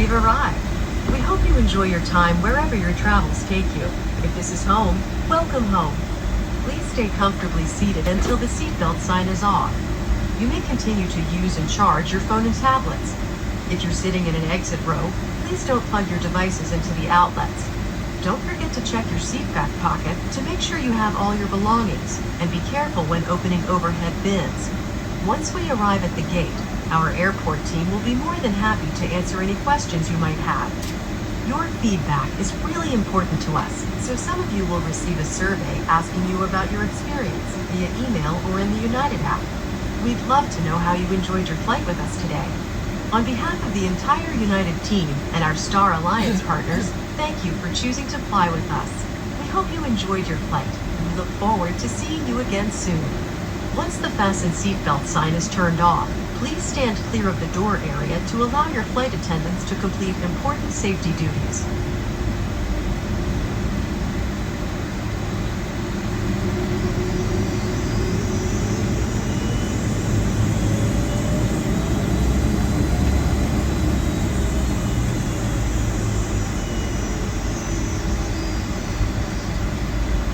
You've arrived. We hope you enjoy your time wherever your travels take you. If this is home, welcome home. Please stay comfortably seated until the seatbelt sign is off. You may continue to use and charge your phone and tablets. If you're sitting in an exit row, please don't plug your devices into the outlets. Don't forget to check your seat back pocket to make sure you have all your belongings, and be careful when opening overhead bins. Once we arrive at the gate, our airport team will be more than happy to answer any questions you might have. Your feedback is really important to us, so some of you will receive a survey asking you about your experience via email or in the United app. We'd love to know how you enjoyed your flight with us today. On behalf of the entire United team and our Star Alliance partners, thank you for choosing to fly with us. We hope you enjoyed your flight, and we look forward to seeing you again soon. Once the fasten seatbelt sign is turned off, please stand clear of the door area to allow your flight attendants to complete important safety duties.